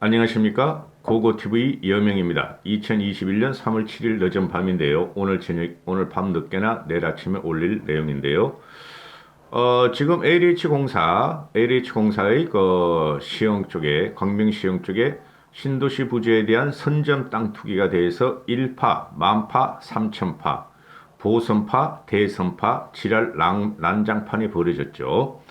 안녕하십니까? 고고TV 여명입니다. 2021년 3월 7일 늦은 밤인데요. 오늘 밤 늦게나 내일 아침에 올릴 내용인데요. 지금 LH공사의 그 시형 쪽에, 광명시형 쪽에 신도시 부지에 대한 선점 땅 투기가 돼서 1파, 만파, 3천파, 보선파, 대선파, 지랄 난장판이 벌어졌죠.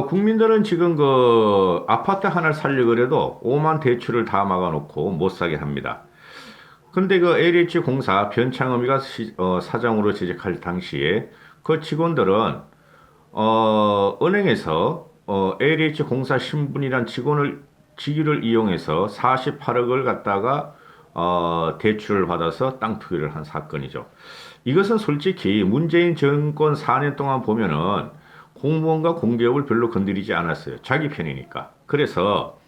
국민들은 지금 그 아파트 하나를 살려고 해도 오만 대출을 다 막아놓고 못 사게 합니다. 근데 그 LH 공사 변창흠이가 사장으로 재직할 당시에 그 직원들은 은행에서 LH 공사 신분이란 직위를 이용해서 48억을 갖다가 대출을 받아서 땅 투기를 한 사건이죠. 이것은 솔직히 문재인 정권 4년 동안 보면은 공무원과 공기업을 별로 건드리지 않았어요. 자기 편이니까. 그래서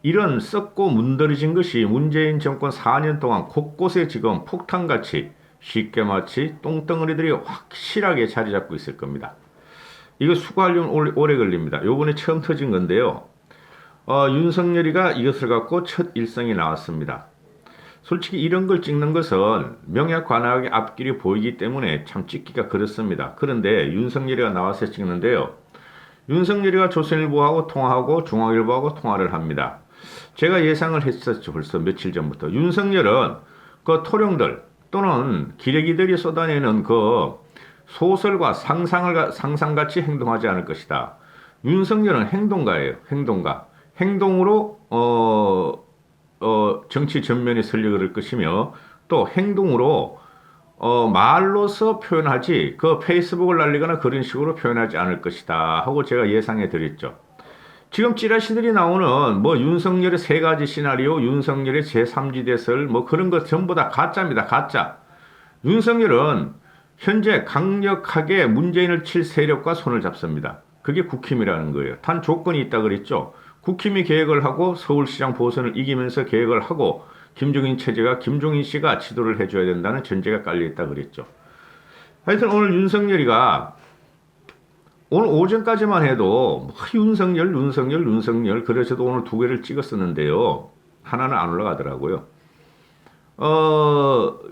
이런 썩고 문드러진 것이 문재인 정권 4년 동안 곳곳에 지금 폭탄같이 쉽게 마치 똥덩어리들이 확실하게 자리 잡고 있을 겁니다. 이거 수고하려면 오래 걸립니다. 요번에 처음 터진 건데요. 윤석열이가 이것을 갖고 첫 일성이 나왔습니다. 솔직히 이런 걸 찍는 것은 명약관학의 앞길이 보이기 때문에 참 찍기가 그렇습니다. 그런데 윤석열이가 나와서 찍는데요. 윤석열이가 조선일보하고 통화하고 중앙일보하고 통화를 합니다. 제가 예상을 했었죠. 벌써 며칠 전부터. 윤석열은 그 토령들 또는 기레기들이 쏟아내는 그 소설과 상상같이 행동하지 않을 것이다. 윤석열은 행동가예요. 행동가. 행동으로 정치 전면에 설려 그럴 것이며 또 행동으로 말로서 표현하지 그 페이스북을 날리거나 그런 식으로 표현하지 않을 것이다 하고 제가 예상해 드렸죠. 지금 찌라시들이 나오는 뭐 윤석열의 세 가지 시나리오, 윤석열의 제3지대설 뭐 그런 것 전부 다 가짜입니다. 가짜. 윤석열은 현재 강력하게 문재인을 칠 세력과 손을 잡습니다. 그게 국힘이라는 거예요. 단 조건이 있다 그랬죠. 국힘이 계획을 하고 서울시장 보선을 이기면서 계획을 하고 김종인 체제가 김종인 씨가 지도를 해줘야 된다는 전제가 깔려있다 그랬죠. 하여튼 오늘 윤석열이가 오늘 오전까지만 해도 윤석열 그래서도 오늘 두 개를 찍었었는데요. 하나는 안 올라가더라고요.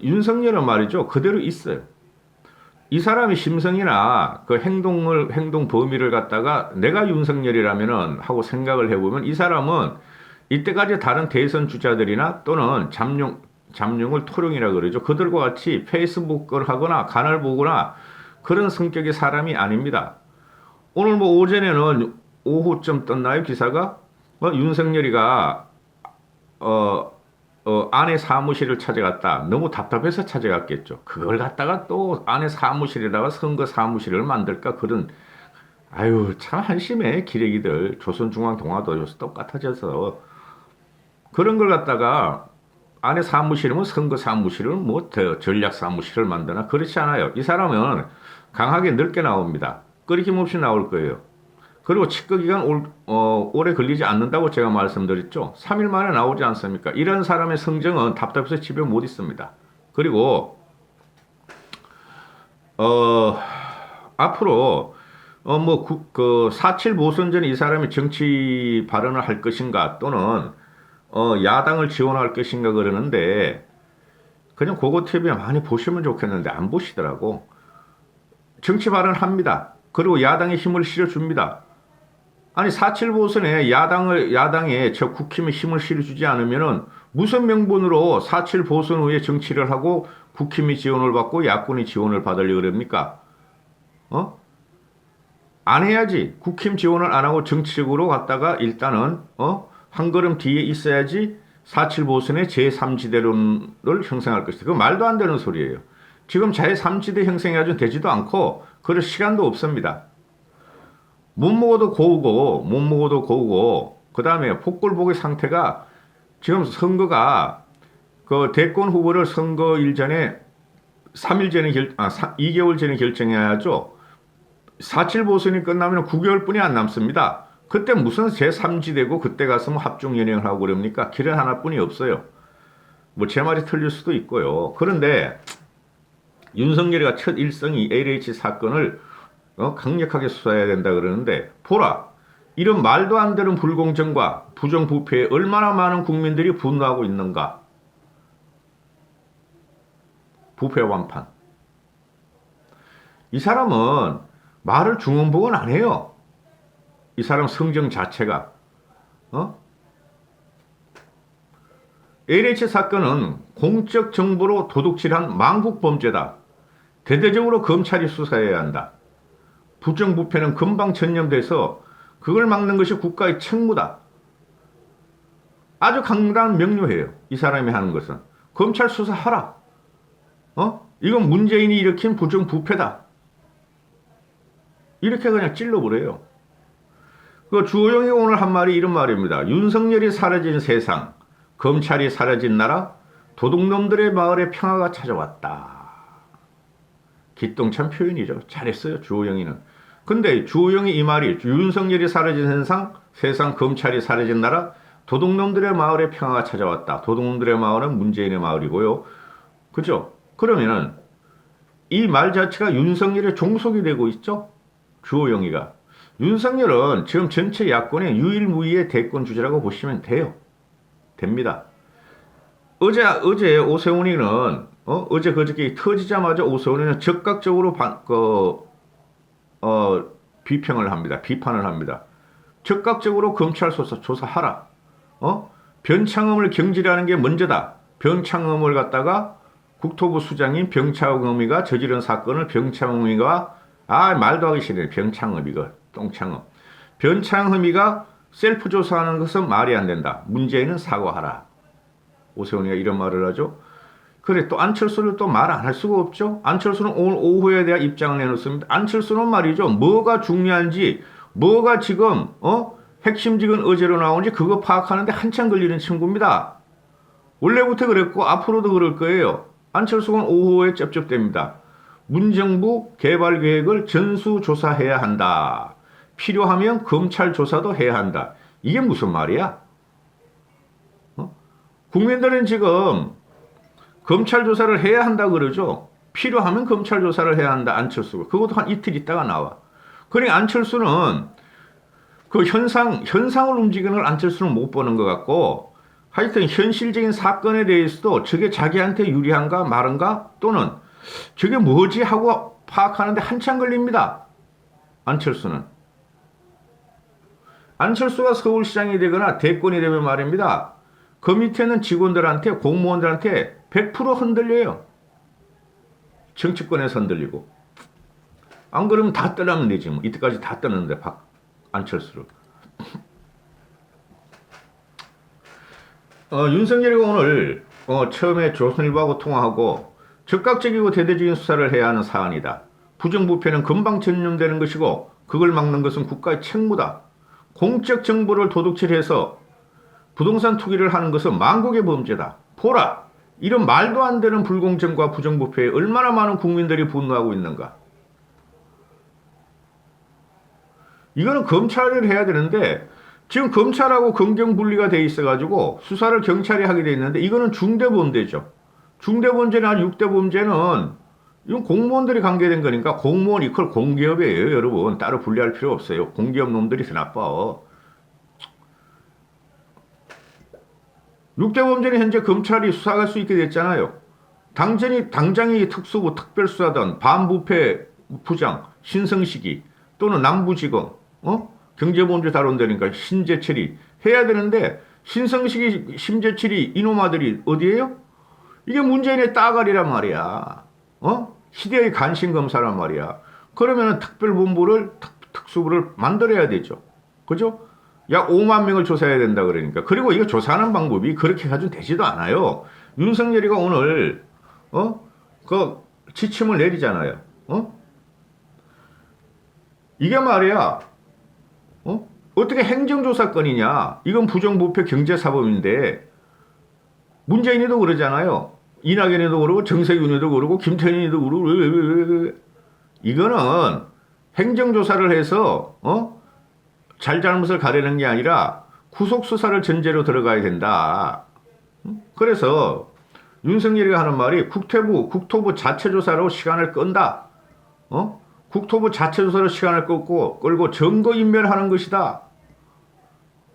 윤석열은 말이죠. 그대로 있어요. 이 사람이 심성이나 그 행동 범위를 갖다가 내가 윤석열이라면은 하고 생각을 해보면 이 사람은 이때까지 다른 대선 주자들이나 또는 잠룡을 토령이라 그러죠. 그들과 같이 페이스북을 하거나 간을 보거나 그런 성격의 사람이 아닙니다. 오늘 뭐 오전에는 오후쯤 떴나요? 기사가? 윤석열이가, 아내 사무실을 찾아갔다. 너무 답답해서 찾아갔겠죠. 그걸 갖다가 또 아내 사무실에다가 선거 사무실을 만들까 그런 아유 참 한심해 기레기들 조선중앙동아도 똑같아져서 그런 걸 갖다가 아내 사무실이면 선거 사무실을 뭐 전략 사무실을 만드나 그렇지 않아요. 이 사람은 강하게 넓게 나옵니다. 끊김없이 나올 거예요. 그리고 칩거기간 오래 걸리지 않는다고 제가 말씀드렸죠. 3일 만에 나오지 않습니까? 이런 사람의 성정은 답답해서 집에 못 있습니다. 그리고 앞으로 그4.7 보선 전에 이 사람이 정치 발언을 할 것인가 또는 야당을 지원할 것인가 그러는데 그냥 그거 TV에 많이 보시면 좋겠는데 안 보시더라고. 정치 발언합니다. 그리고 야당에 힘을 실어줍니다. 아니 4.7 보선에 야당에 저 국힘에 힘을 실어주지 않으면은 무슨 명분으로 4.7 보선 후에 정치를 하고 국힘이 지원을 받고 야권이 지원을 받으려고 그럽니까? 안 해야지. 국힘 지원을 안 하고 정치적으로 갔다가 일단은 한 걸음 뒤에 있어야지 4.7 보선의 제3지대론을 형성할 것이다. 그거 말도 안 되는 소리예요. 지금 제3지대 형성해가지고 되지도 않고 그럴 시간도 없습니다. 못 먹어도 고우고 그 다음에 폭골복의 상태가 지금 선거가 그 대권 후보를 선거일 전에 3일 전에 2개월 전에 결정해야죠. 4.7 보선이 끝나면 9개월뿐이 안 남습니다. 그때 무슨 제3지대고 그때 가서 뭐 합종연행을 하고 그럽니까? 길은 하나뿐이 없어요. 뭐 제 말이 틀릴 수도 있고요. 그런데 윤석열이가 첫 일성이 LH 사건을 강력하게 수사해야 된다 그러는데 보라 이런 말도 안 되는 불공정과 부정부패에 얼마나 많은 국민들이 분노하고 있는가. 부패 완판. 이 사람은 말을 중언부언 안 해요. 이 사람 성정 자체가. LH 사건은 공적 정보로 도둑질한 망국범죄다. 대대적으로 검찰이 수사해야 한다. 부정부패는 금방 전염돼서 그걸 막는 것이 국가의 책무다. 아주 강단 명료해요. 이 사람이 하는 것은. 검찰 수사하라. 이건 문재인이 일으킨 부정부패다. 이렇게 그냥 찔러버려요. 그 주호영이 오늘 한 말이 이런 말입니다. 윤석열이 사라진 세상, 검찰이 사라진 나라, 도둑놈들의 마을에 평화가 찾아왔다. 기똥찬 표현이죠. 잘했어요, 주호영이는. 근데 주호영이 이 말이 윤석열이 사라진 세상 검찰이 사라진 나라, 도둑놈들의 마을에 평화가 찾아왔다. 도둑놈들의 마을은 문재인의 마을이고요. 그죠? 그러면은 이 말 자체가 윤석열의 종속이 되고 있죠. 주호영이가. 윤석열은 지금 전체 야권의 유일무이의 대권 주자라고 보시면 돼요. 됩니다. 어제 오세훈이는 어제 그저께 터지자마자 오세훈이는 적극적으로 비평을 합니다. 비판을 합니다. 적극적으로 검찰 조사하라. 변창흠을 경질하는 게 먼저다. 변창흠을 갖다가 국토부 수장인 병창흠이가 저지른 사건을 병창흠이가 말도 하기 싫네. 병창흠이가 똥창흠. 변창흠이가 셀프 조사하는 것은 말이 안 된다. 문재인은 사과하라. 오세훈이가 이런 말을 하죠. 그래 또 안철수를 또 말 안 할 수가 없죠. 안철수는 오늘 오후에 대한 입장을 내놓습니다. 안철수는 말이죠. 뭐가 중요한지 뭐가 지금 핵심직은 어제로 나오는지 그거 파악하는데 한참 걸리는 친구입니다. 원래부터 그랬고 앞으로도 그럴 거예요. 안철수는 오후에 쩝쩝댑니다. 문정부 개발 계획을 전수조사해야 한다. 필요하면 검찰 조사도 해야 한다. 이게 무슨 말이야? 국민들은 지금 검찰 조사를 해야 한다 그러죠. 필요하면 검찰 조사를 해야 한다. 안철수가. 그것도 한 이틀 있다가 나와. 그러니까 안철수는 그 현상을 움직이는 걸 안철수는 못 보는 것 같고 하여튼 현실적인 사건에 대해서도 저게 자기한테 유리한가 말은가 또는 저게 뭐지 하고 파악하는데 한참 걸립니다. 안철수는. 안철수가 서울시장이 되거나 대권이 되면 말입니다. 그 밑에는 직원들한테 공무원들한테 100% 흔들려요. 정치권에서 흔들리고. 안 그러면 다 떠나면 되지 뭐. 이때까지 다 떠났는데 안철수를. 윤석열이가 오늘 처음에 조선일보하고 통화하고 적극적이고 대대적인 수사를 해야 하는 사안이다. 부정부패는 금방 전염되는 것이고 그걸 막는 것은 국가의 책무다. 공적 정보를 도둑질해서 부동산 투기를 하는 것은 망국의 범죄다. 보라! 이런 말도 안 되는 불공정과 부정부패에 얼마나 많은 국민들이 분노하고 있는가. 이거는 검찰을 해야 되는데 지금 검찰하고 검경분리가 돼 있어가지고 수사를 경찰이 하게 돼 있는데 이거는 중대범죄죠. 중대범죄나 6대범죄는 이건 공무원들이 관계된 거니까 공무원 이퀄 공기업이에요. 여러분 따로 분리할 필요 없어요. 공기업 놈들이 더 나빠. 6대범죄는 현재 검찰이 수사할 수 있게 됐잖아요. 당장이 특수부 특별수사단 반부패 부장 신성식이 또는 남부지검 경제범죄 다룬다니까 신재철이 해야 되는데 신성식이 신재철이 이놈 아들이 어디에요? 이게 문재인의 따가리란 말이야. 시대의 간신검사란 말이야. 그러면 특별본부를 특수부를 만들어야 되죠. 그죠? 약 5만 명을 조사해야 된다 그러니까. 그리고 이거 조사하는 방법이 그렇게 가지고 되지도 않아요. 윤석열이가 오늘 그 지침을 내리잖아요. 이게 말이야. 어떻게 행정조사건이냐. 이건 부정부패 경제사범인데 문재인이도 그러잖아요. 이낙연이도 그러고 정세균이도 그러고 김태현이도 그러고 이거는 행정조사를 해서 잘잘못을 가리는 게 아니라 구속수사를 전제로 들어가야 된다. 그래서 윤석열이가 하는 말이 국토부 자체조사로 시간을 끈다. 국토부 자체조사로 시간을 끌고 증거인멸하는 것이다.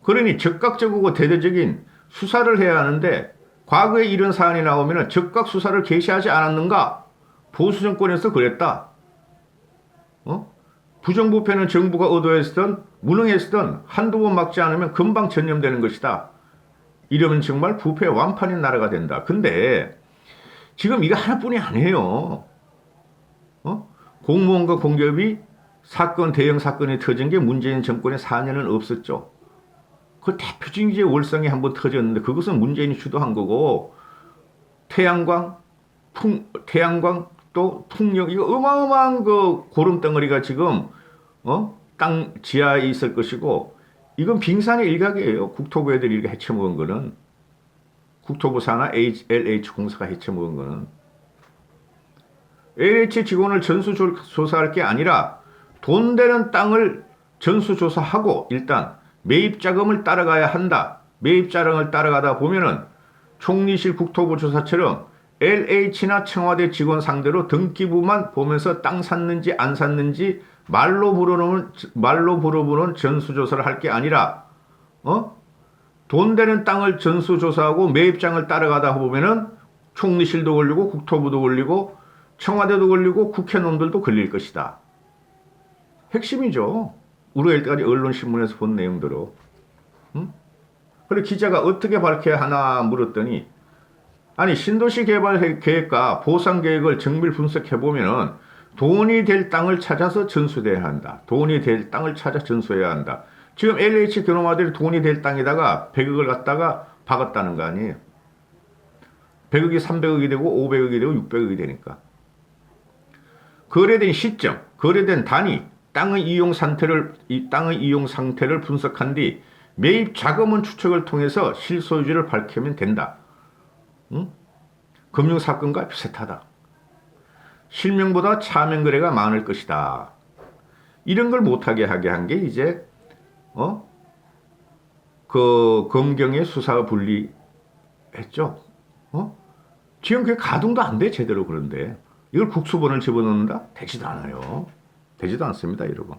그러니 적극적이고 대대적인 수사를 해야 하는데 과거에 이런 사안이 나오면 적극 수사를 개시하지 않았는가? 보수 정권에서 그랬다. 부정부패는 정부가 의도했던 무능했던 한두 번 막지 않으면 금방 전염되는 것이다. 이러면 정말 부패 완판인 나라가 된다. 근데 지금 이거 하나뿐이 아니에요. 공무원과 공기업이 대형 사건이 터진 게 문재인 정권의 4년은 없었죠. 그 대표적인 게 월성에 한번 터졌는데 그것은 문재인이 주도한 거고 태양광 또 풍력 이거 어마어마한 그 고름덩어리가 지금 땅 지하에 있을 것이고 이건 빙산의 일각이에요. 국토부 애들이 이렇게 해쳐먹은 거는 국토부 산하 LH공사가 해쳐먹은 거는 LH 직원을 전수조사할 게 아니라 돈 되는 땅을 전수조사하고 일단 매입 자금을 따라가야 한다. 매입 자금을 따라가다 보면은 총리실 국토부 조사처럼 LH나 청와대 직원 상대로 등기부만 보면서 땅 샀는지 안 샀는지 말로 부르는 전수조사를 할 게 아니라 돈 되는 땅을 전수조사하고 매입장을 따라가다 보면은 총리실도 걸리고 국토부도 걸리고 청와대도 걸리고 국회의원들도 걸릴 것이다. 핵심이죠. 우리가 여기까지 언론신문에서 본 내용대로. 그래 기자가 어떻게 밝혀야 하나 물었더니 아니 신도시 개발 계획과 보상 계획을 정밀 분석해보면은 돈이 될 땅을 찾아서 전수돼야 한다. 돈이 될 땅을 찾아 전수해야 한다. 지금 LH 견호마들이 돈이 될 땅에다가 100억을 갖다가 박았다는 거 아니에요. 100억이 300억이 되고 500억이 되고 600억이 되니까. 거래된 시점, 거래된 단위, 땅의 이용 상태를 분석한 뒤 매입 자금은 추측을 통해서 실소유주를 밝히면 된다. 금융사건과 비슷하다. 실명보다 차명 거래가 많을 것이다. 이런 걸 못하게 하게 한 게 이제 그 검경의 수사가 분리했죠. 지금 그게 가동도 안 돼 제대로. 그런데 이걸 국수본을 집어넣는다? 되지도 않아요. 되지도 않습니다, 여러분.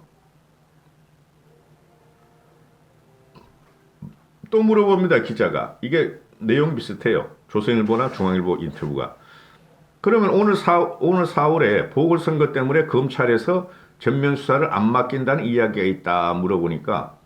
또 물어봅니다, 기자가. 이게 내용 비슷해요. 조선일보나 중앙일보 인터뷰가. 그러면 오늘 4월에 보궐선거 때문에 검찰에서 전면 수사를 안 맡긴다는 이야기가 있다 물어보니까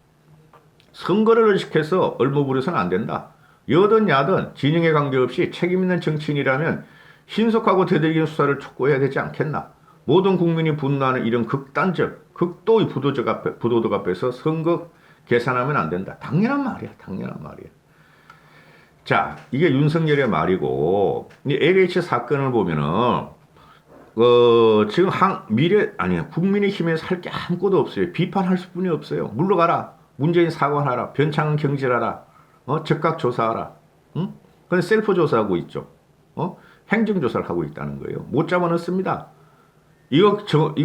선거를 의식해서 얼무 부려서는 안 된다. 여든 야든 진영에 관계없이 책임있는 정치인이라면 신속하고 대대적인 수사를 촉구해야 되지 않겠나. 모든 국민이 분노하는 이런 극도의 부도덕 앞에서 선거 계산하면 안 된다. 당연한 말이야. 자, 이게 윤석열의 말이고, 이 LH 사건을 보면은, 지금 국민의힘에서 할 게 아무것도 없어요. 비판할 수뿐이 없어요. 물러가라. 문재인 사과하라. 변창은 경질하라. 즉각 조사하라. 응? 근데 셀프 조사하고 있죠. 행정조사를 하고 있다는 거예요. 못 잡아넣습니다. 이거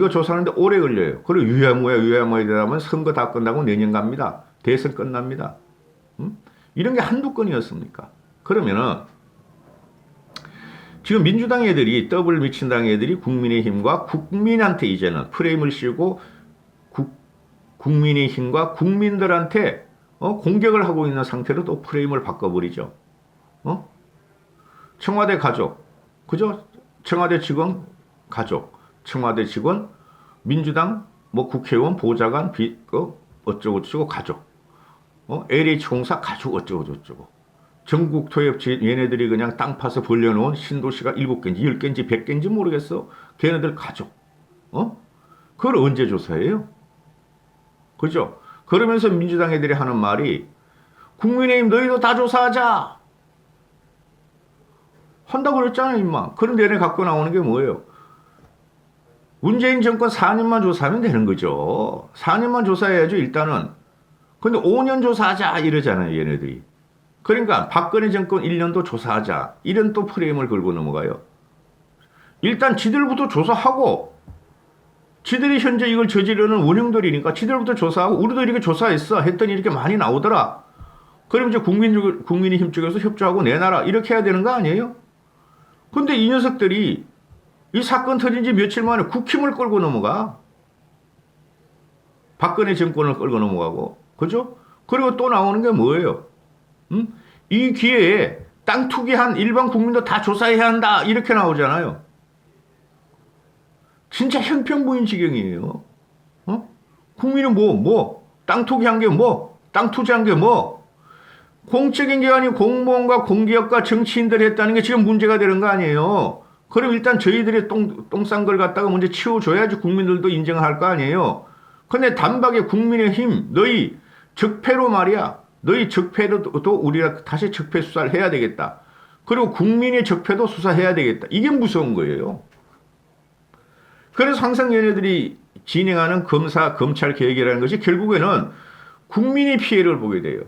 조사하는데 오래 걸려요. 그리고 유야무야 되다면 선거 다 끝나고 내년 갑니다. 대선 끝납니다. 이런 게 한두 건이었습니까? 그러면은 지금 민주당 애들이 더블 미친당 애들이 국민의힘과 국민한테 이제는 프레임을 씌우고 국민의힘과 국민들한테 공격을 하고 있는 상태로 또 프레임을 바꿔버리죠. 청와대 가족, 그죠? 청와대 직원 가족, 청와대 직원, 민주당 국회의원 보좌관 어쩌고저쩌고 가족, LH공사 가족 어쩌고저쩌고. 전국 토협지 얘네들이 그냥 땅 파서 벌려놓은 신도시가 7개인지 10개인지 100개인지 모르겠어. 걔네들 가족. 그걸 언제 조사해요? 그죠? 그러면서 민주당 애들이 하는 말이 국민의힘 너희도 다 조사하자. 한다고 그랬잖아 임마. 그런데 얘네 갖고 나오는 게 뭐예요? 문재인 정권 4년만 조사하면 되는 거죠. 4년만 조사해야죠 일단은. 근데 5년 조사하자 이러잖아요 얘네들이. 그러니까 박근혜 정권 1년도 조사하자. 이런 또 프레임을 걸고 넘어가요. 일단 지들부터 조사하고 지들이 현재 이걸 저지르는 원흉들이니까 지들부터 조사하고 우리도 이렇게 조사했어 했더니 이렇게 많이 나오더라. 그럼 이제 국민의힘 쪽에서 협조하고 내놔라. 이렇게 해야 되는 거 아니에요? 근데 이 녀석들이 이 사건 터진 지 며칠 만에 국힘을 끌고 넘어가. 박근혜 정권을 끌고 넘어가고. 그죠? 그리고 또 나오는 게 뭐예요? 음? 이 기회에 땅 투기한 일반 국민도 다 조사해야 한다. 이렇게 나오잖아요. 진짜 형평부인 지경이에요. 어? 국민은 땅 투기한 게 뭐? 땅 투자한 게 뭐? 공적인 기관이 공무원과 공기업과 정치인들이 했다는 게 지금 문제가 되는 거 아니에요. 그럼 일단 저희들이 똥 싼 걸 갖다가 먼저 치워줘야지 국민들도 인정할 거 아니에요. 근데 단박에 국민의힘, 너희 적폐로 말이야. 너희 적폐도 우리가 다시 적폐 수사를 해야 되겠다. 그리고 국민의 적폐도 수사해야 되겠다. 이게 무서운 거예요. 그래서 항상 얘네들이 진행하는 검사, 검찰 개혁이라는 것이 결국에는 국민이 피해를 보게 돼요.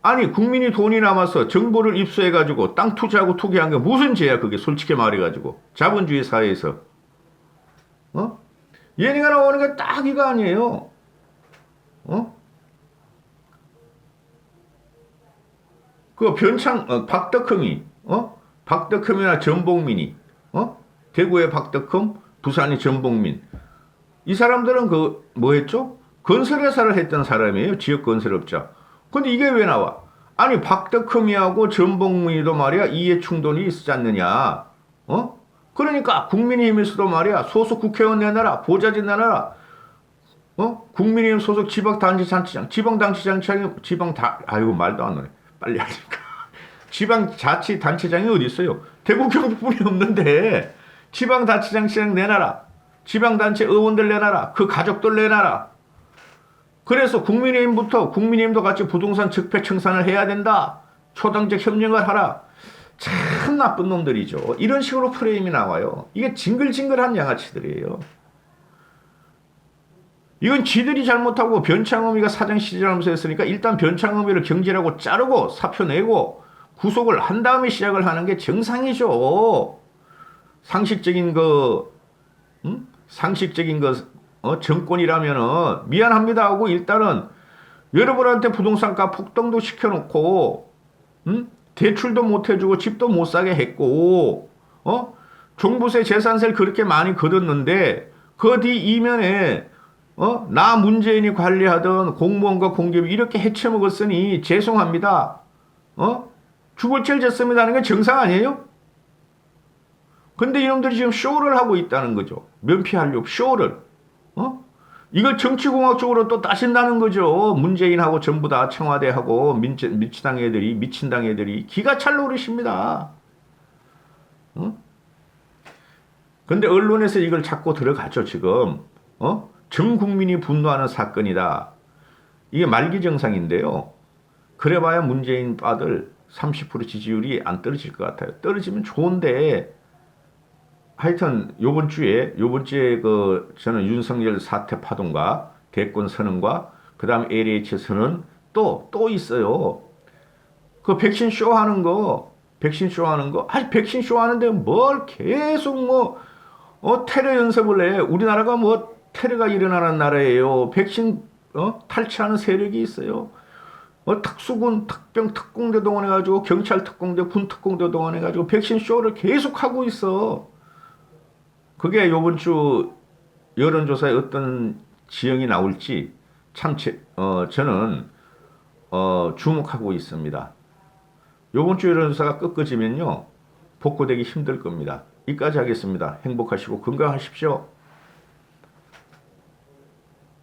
아니, 국민이 돈이 남아서 정보를 입수해가지고 땅 투자하고 투기한 게 무슨 죄야, 그게 솔직히 말해가지고. 자본주의 사회에서. 어? 얘네가 나오는 게 딱 이거 아니에요. 어? 그 박덕흠이, 박덕흠이나 전봉민이, 대구의 박덕흠, 부산의 전봉민. 이 사람들은 뭐 했죠? 건설회사를 했던 사람이에요. 지역 건설업자. 근데 이게 왜 나와? 아니, 박덕흠이하고 전봉민이도 말이야, 이해 충돌이 있지 않느냐. 그러니까 국민의힘에서도 말이야, 소속 국회의원 내놔라, 보좌진 내놔라. 국민의힘 소속 지방자치단체장, 아이고, 말도 안 나네. 빨리 하니까. 지방자치단체장이 어디 있어요? 대구 경북뿐이 없는데, 지방자치단체장 내놔라. 지방단체 의원들 내놔라. 그 가족들 내놔라. 그래서 국민의힘도 같이 부동산 적폐 청산을 해야 된다. 초당적 협력을 하라. 참 나쁜 놈들이죠. 이런 식으로 프레임이 나와요. 이게 징글징글한 양아치들이에요. 이건 지들이 잘못하고 변창흠이가 사장 시절하면서 했으니까 일단 변창흠이를 경질하고 자르고 사표 내고 구속을 한 다음에 시작을 하는 게 정상이죠. 상식적인 정권이라면은 미안합니다 하고 일단은 여러분한테 부동산가 폭등도 시켜놓고 대출도 못 해주고 집도 못 사게 했고 종부세 재산세를 그렇게 많이 걷었는데 그 뒤 이면에 나 문재인이 관리하던 공무원과 공기업이 이렇게 해쳐먹었으니 죄송합니다. 죽을 죄를 졌습니다 하는 게 정상 아니에요? 근데 이놈들이 지금 쇼를 하고 있다는 거죠. 면피하려고 쇼를. 이걸 정치공학적으로 또 따신다는 거죠. 문재인하고 전부 다 청와대하고 미친 당 애들이 기가 찰 노릇입니다. 근데 언론에서 이걸 자꾸 들어가죠, 지금. 전 국민이 분노하는 사건이다. 이게 말기 정상인데요. 그래봐야 문재인 빠들 30% 지지율이 안 떨어질 것 같아요. 떨어지면 좋은데, 하여튼 요번 주에 저는 윤석열 사태 파동과 대권 선언과 그다음 LH 선언 또 있어요. 그 백신 쇼 하는 거 아니 백신 쇼 하는데 뭘 계속 테러 연습을 해. 우리나라가 테러가 일어나는 나라예요. 백신 탈취하는 세력이 있어요. 특수군 특병 특공대 동원해가지고 경찰 특공대 군 특공대 동원해가지고 백신 쇼를 계속 하고 있어. 그게 요번 주 여론조사에 어떤 지형이 나올지 저는 주목하고 있습니다. 요번 주 여론조사가 꺾어지면요 복구되기 힘들 겁니다. 이까지 하겠습니다. 행복하시고 건강하십시오.